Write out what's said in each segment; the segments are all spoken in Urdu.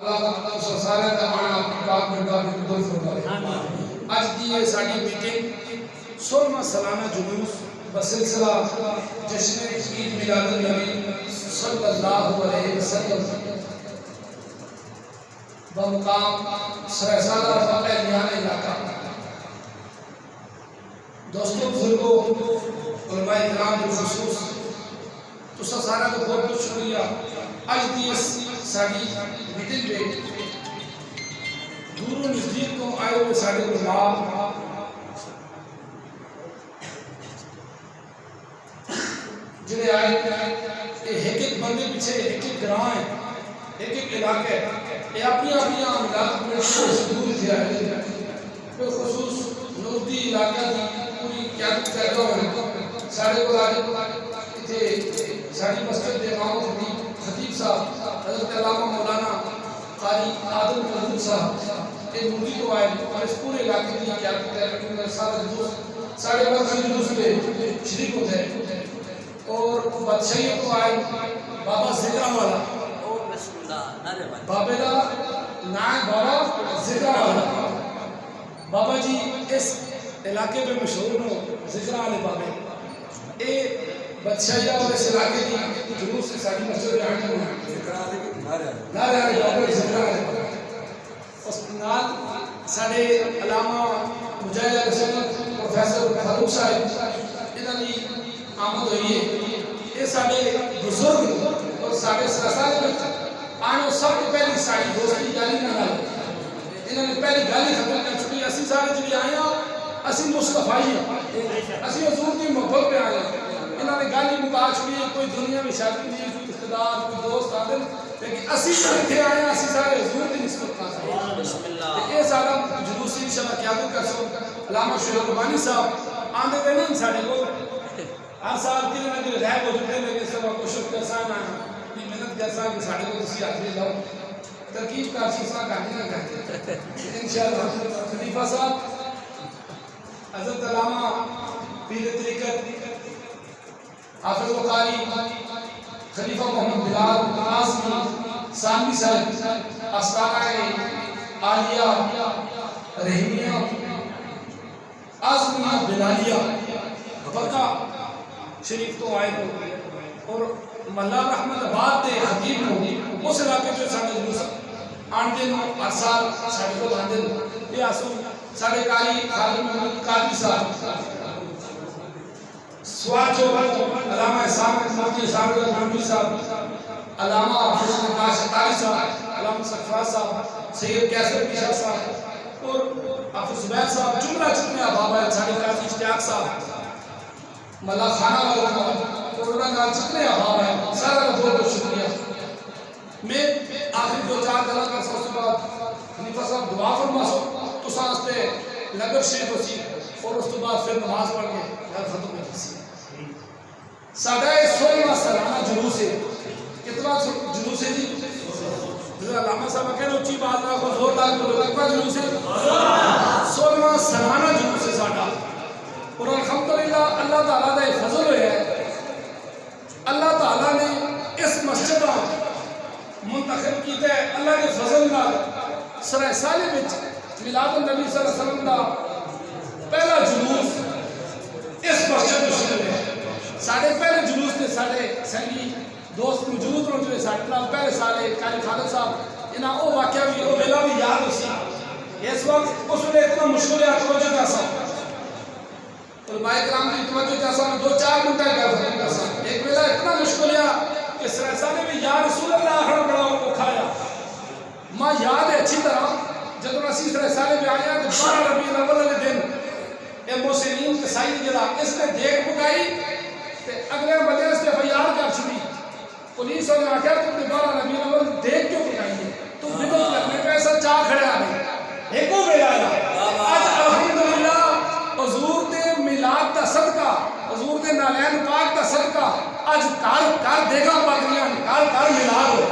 سارے تمانا پاک میں کافی قبول فرمائے۔ آج کی یہ ساڑھی میٹنگ 16واں سالانہ جلوس بسلسلہ جشن عید میلاد النبی صلی اللہ علیہ وسلم بمقام سرسالہ واقع نیان علاقہ دوستوں بزرگوں علماء کرام بالخصوص تو سارا کو بہت بہت شکریہ۔ آج کی ساڑھی میٹنگ پہ دور و نزدیک کو آئے ہوئے ساڑھے علماء جنہیں آئے ایک ایک بندے پیچھے ایک ایک گراہ ہے، ایک ایک علاقہ ہے، یہ اپنی علاقہ میں دور تھے آئے خصوص نوردی علاقہ کی پوری قیادت کر رہا ہوں۔ ساڑھے کو آئے تھے ساڑھی مسجد امام خطیب صاحب حضرت علامہ مولانا قاری عادل محمود صاحب ایک مردی کو آئے اور اس پورے علاقے کی قیادت کر رہے ہیں۔ سارا جلوس ساڑھے مرکزی جلوس میں شریک ہوتے ہیں اور بادشاہیوں کو آئے بابا ذکرہ والا بابے دا نائب بابا ذکرہ والا بابا جی اس علاقے میں مشہور ہو ذکرہ والے بابے اے بادشاہیہ اور اس علاقے کی جلوس سے ساری مسجد میں آئے ہیں نعرہ آئے بابا ذکرہ والے اس نال ساڑھے علامہ مجاہد رسولت پروفیسر فاروق صاحب انہوں نے آمد ہوئی ہے۔ یہ ساڑھے بزرگ اور ساڑھے سرسالے میں آنے سب کو پہلی ساڑھی دوستی گالی نہ لائی انہوں نے پہلی گالی ختم کر چکی۔ اسی سارے جب آئے ہیں اسی مصطفیٰ ہیں، اسی حضور کی محبت پہ آئے ہیں۔ انہوں نے گالی مکا چکی ہے، کوئی دنیا میں شادی نہیں، کوئی اقتدار، کوئی دوست آدم، لیکن اسی سارے آئے ہیں، اسی سارے حضور کی نسبت کا یہ سارا جلوسی انشاءاللہ قیادت کر سو علامہ شعیب ربانی صاحب آندے دے نہیں ساڑھے کو ہر سال کے لیے میں غائب ہو جاتے ہیں، لیکن سب آپ کو شکر کرسان آنا یہ محنت کرسان کہ ساڑھے کو کسی آخری لاؤ ترکیب کا شیسان کہانی نہ کہتے ہیں انشاءاللہ۔ خلیفہ صاحب حضرت علامہ پیر طریقت حافظ و قاری خلیفہ محمد بلال آزمی سانوی صاحب استانہ عالیہ رحیمیہ آزمیہ بلالیہ بقا شریف تو آئے ہو اور ملا رحمت آباد دے حکیم ہو اس علاقے جو ساڑھے جلوس آندے نو ہر سال ساڑھے کو آندے نو یہ آسو ساڑھے قاری خالد محمد قادری صاحب سواد جو علامہ احسان مفتی احسان المنوی صاحب علامہ حافظ نقاش اتاری صاحب علامہ سرفراز صاحب سید کیسر پیشہ صاحب اور حافظ زبیر صاحب جملہ جتنے احباب ہے ساڑھے قاضی اشتیاق صاحب ملا خانہ والا کورونا کا جتنے احباب ہیں سارا بہت بہت شکریہ۔ میں آخری دو چار دلہ کر سکتے بعد خلیفہ صاحب دعا فرما سو تو سانس پہ لگر شریف ہوسی اور اس تو بعد پھر نماز پڑھ کے گھر ختم ہو جیسی ساڑھے 16واں سالانہ جلوس ہے۔ کتنا جلوس ہے جی؟ علامہ صاحب کہنے اچھی بات نہ کو زور لاکھ بولو کتنا جلوس ہے؟ 16واں سالانہ جلوس ہے ساڑھا اور الحمدللہ اللہ تعالیٰ دا فضل ہویا ہے۔ اللہ تعالیٰ نے اس مسجد منتخب کیتا ہے اللہ کے فضل نال سرائے سالے میں میلاد النبی صلی اللہ علیہ وسلم دا پہلا جلوس اس مسجد میں شروع ہے۔ ساڑھے پہلے جلوس نے ساڑھے سنگی دوست موجود رہو جو ساڑھے پہلے سالے قاری خالد صاحب انہاں او واقعہ بھی او ویلا بھی یاد اسی اس وقت اس نے اتنا مشکل ہے توجہ جیسا علماء کرام کی توجہ جیسا دو چار منٹہ کر سکتا ایک ویلا اتنا مشکل ہے کہ سرسالے میں یا رسول اللہ ہر بڑا کو کھایا ماں یاد ہے اچھی طرح جب رسی سرسالے میں آیا تو 12 ربیع الاول والے دن اے موسیقین کے سائی جلا اس نے دیکھ پکائی اگلے بندے اس نے فیار کر چھوڑی پولیس نے آخیا تم نے 12 ربیع الاول دیکھ کیوں پکائی ہے تم بدعت کرنے پہ ایسا چاہ کھڑے آ گئے ایک وہ میرا آج الحمدللہ حضور دے میلاد دا صدقہ حضور دے نالین پاک دا صدقہ آج کار دیکھا پاکریاں کار میلاد ہو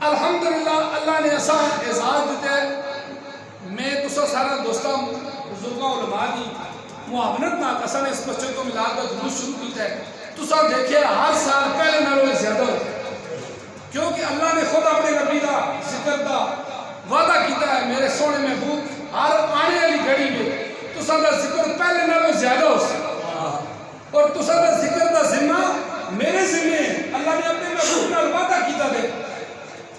الحمدللہ اللہ نے ایسا اعزاز دیتے میں تو سارا دوستوں بزرگوں علماء دی معاونت نہ کسا نے اس مسجد کو میلاد دا جلوس شروع کیتا ہے تو سب دیکھیں ہر سال پہلے نالوں زیادہ ہوتے کیونکہ اللہ نے خود اپنے تساں دا ذکر پہلے نالوں زیادہ ہو سی اور تساں دا ذکر دا ذمہ میرے ذمہ ہے. اللہ نے اپنے محبوب نال وعدہ کیتا دے.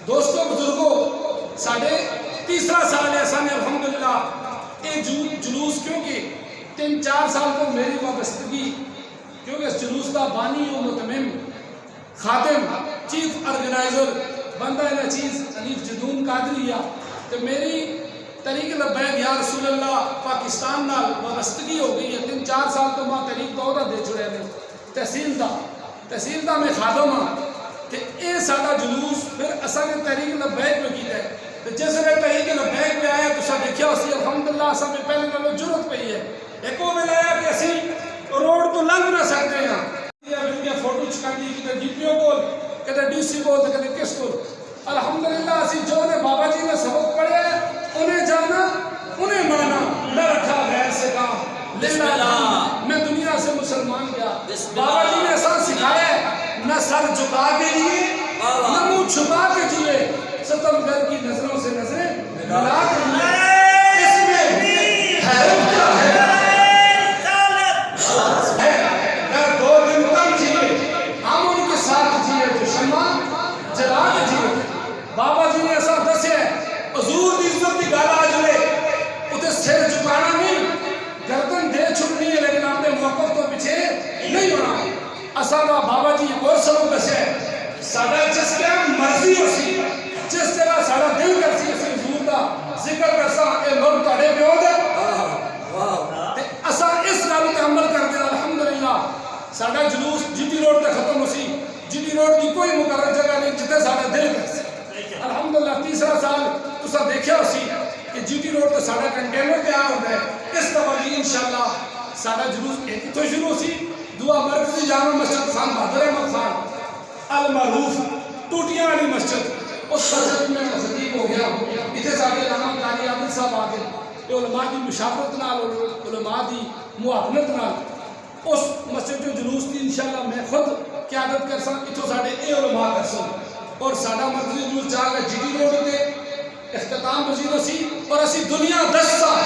دوستو بزرگوں ساڑھے تیسرا سال ہے سانے الحمدللہ یہ جلوس کیونکہ 3-4 سال کو میری وابستگی کیونکہ اس جلوس کا بانی و متمم خادم چیف آرگنائزر بندہ ہے چیز حنیف جدون قادریہ تو میری طریق لبیک یا رسول اللہ پاکستان نال وابستگی ہو گئی ہے. 3-4 سال تو ماں طریق کا عہدہ دے چھڑے ہیں تحصیل دا میں خادم ہاں کہ اے سارا جلوس پھر اصل نے تحریک لبیک میں کیتا ہے. جس نے تحریک لبیک میں آیا تو سب دیکھا اسی الحمدللہ اصل میں پہلے نالوں ضرورت پئی ہے. ایک وہ مل آیا کہ اسی روڈ تو لنگ نہ سکتے ہیں فوٹو چکا دی کتے ڈی پی او بول کتے ڈی سی بول کتے کس بول. الحمدللہ اسی جو نے بابا جی نے سبق پڑھے انہیں جانا انہیں مانا نہ رکھا غیر سے کام للہ. میں دنیا سے مسلمان گیا بابا جی نے ایسا سکھایا ہے نہ سر جھکا کے لیے نہ منہ چھپا کے جیے ستم گر کی نظروں سے نظریں ملا کے لیے. اس میں حیرت کیا ہے اگر 2 دن کم جیے ہم ان کے ساتھ جیے جو شمع جلا کے جیے. بابا جی نے ایسا دسے حضور دی عزت کی گل آ جائے اتنے سر جھکانا نہیں گردن دے چھڑنی ہے لیکن اپنے موقف تو پیچھے نہیں ہونا. اصل بابا جی ایک اور سبق دسے ساڈا جس ٹائم مرضی ہو سی جس طرح ساڈا دل کر سی اسی حضور دا ذکر کرسا اے لوگ تاڑے پہ ہو دے تے اساں اس گل تے عمل کردے الحمدللہ. ساڈا جلوس جی ٹی روڈ تے ختم ہو سی. جی ٹی روڈ کی کوئی مقرر جگہ نہیں جتے ساڈا دل کر سی. الحمدللہ تیسرا سال تساں دیکھیا ہو سی کہ جی ٹی روڈ تے ساڈا کنٹینر تیار ہوندا ہے. اس دفعہ بھی انشاءاللہ ساڈا جلوس ایک تو شروع سی دعا مرکزی جامع مسجد خان بہادر احمد خان المعروف ٹوٹیاں والی مسجد اس مسجد میں خطیب ہو گیا. اتنے سارے علامہ قاری عابد صاحب آ گئے علماء کی مشاورت نال علماء کی معاونت نال اس مسجد جو جلوس کی انشاءاللہ میں خود قیادت کر سا اتوں سارے اے علماء کر سا اور سارا مرکزی جلوس جا کے جی ٹی روڈ تے اختتام پذیر سی اور اسی دنیا 10 سال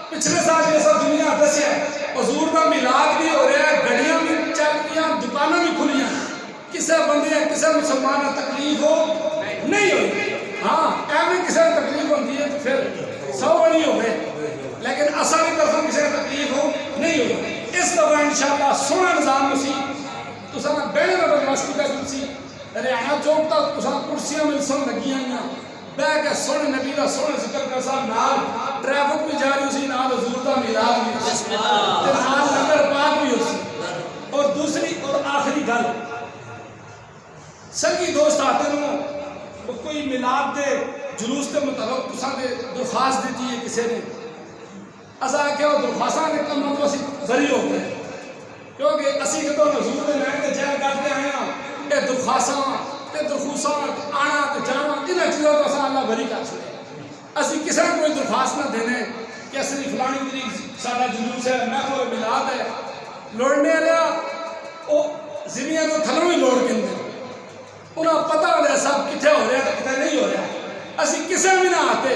پچھلے سال جیسا دنیا 10 ہے حضور کا میلاد بھی ہو رہا ہے گھڑیاں بھی چل رہی ہیں دکانیں بھی کھلی ہیں. کسے بندے ہیں کسے مسلمان ہے تکلیف ہو نہیں ہوئی. ہاں ایویں کسے تکلیف ہوتی ہے تو پھر 100 بڑی ہو گئے لیکن اصل کی طرف کسے تکلیف ہو نہیں ہوئی. اس دفعہ انشاءاللہ سونا نظام سی تو سنا بیٹھے نہ بدماستی کا جلسی ریحانہ چوک تک تو سنا کرسیاں مل سن لگی ہیں بہ کے سونے نبی دا سونے ذکر کر سا نال ٹریفک بھی جاری ہو سی نال حضور دا میلاد بھی تے نال لنگر پاک بھی ہو سی. اور دوسری اور آخری گل سنگی دوست آتے ہوں کوئی میلاد دے جلوس کے متعلق تساں دے درخواست دیتی ہے کسی نے اسا کیا درخواستاں نے کم مندوں اسی بری ہو گئے کیونکہ اسی کہ تو حضور دے نام تے جہل کرتے آئے ہاں اے درخواستاں تے درخواستاں آنا تے جانا انہاں چیزاں تو اساں اللہ بری کر چھڑے. اسی کسی نے کوئی درخواست نہ دینے کہ اسی فلانی تاریخ ساڈا جلوس ہے محفل میلاد ہے لوڑنے والا او زمین تو تھلوں ہی لوڑ کے اندر انہاں پتہ ہوتا ہے سب کتنے ہو رہا ہے کتنے نہیں ہو رہا. اسی کسی بھی نہ آتے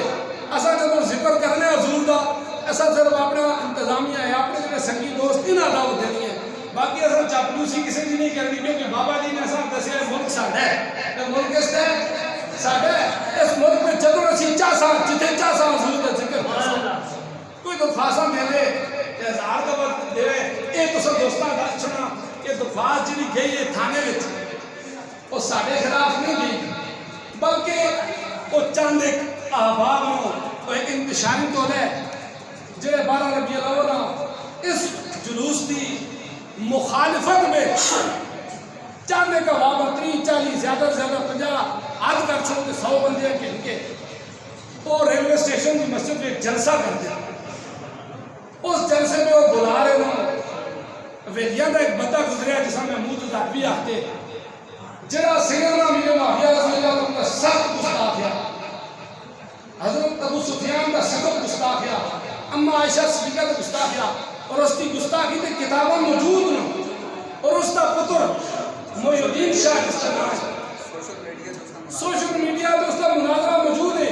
اصا جب ذکر کرنے حضور دا ایسا صرف اپنا انتظامیہ ہے اپنے جڑے سنگی دوست انہاں دعوت دینی ہے. باقی اصل چاپلوسی کسی کی نہیں کرنی کیونکہ بابا جی نے ایسا دسیا ملک ساڈا ہے. ملک کس کا ہے ساڈا ہے. اس ملک میں جدوں اسی چاہسا جتنے چاہسا حضور دا ذکر کرسا کوئی درخواستاں دے دے 1000 کا وقت دے اے تو سب دوستاں دس چھڑنا کہ درخواست جڑی گئی ہے تھانے وچ وہ ساڈے خلاف نہیں گئی بلکہ وہ چند ایک احباب وہ ایک انتشاری تو ہے جڑے 12 ربیع الاول اس جلوس کی مخالفت میں چند ایک احباب 30-40 زیادہ سے زیادہ 50 حد کر چھوڑ کے 100 بندے کہن کے وہ ریلوے اسٹیشن کی مسجد میں ایک جلسہ کر دیا. اس جلسے میں وہ بلا رہے ہوں ویلیاں کا ایک بندہ گزریا جس میں محمود زاہبی آتے جڑا سیدنا امیر معاویہ رضی اللہ عنہ کا سخت گستاخ ہے حضرت ابو سفیان کا سخت گستاخ ہے اما عائشہ صدیقہ کا گستاخ ہے اور اس کی گستاخی تے کتاباں موجود ہیں اور اس کا پتر محی الدین شاہ جس کا نام ہے سوشل میڈیا پہ اس کا مناظرہ موجود ہے.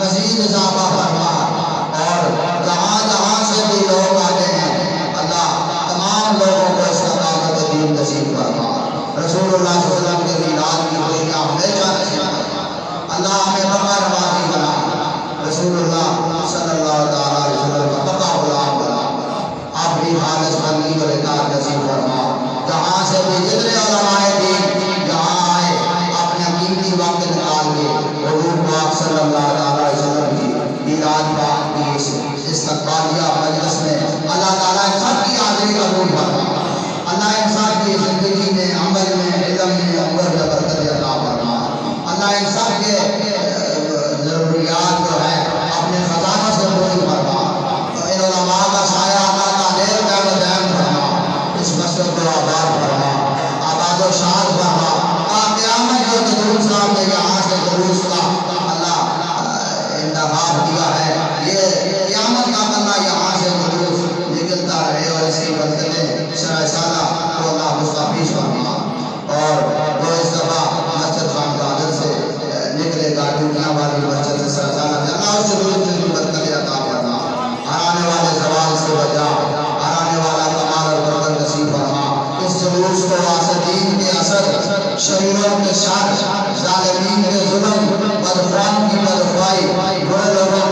مزید اضافہ فرما اور جہاں جہاں سے بھی لوگ شریروں کے ساتھ ظالمین کے ظلم بدخواہوں کی بدخواہی برے لوگوں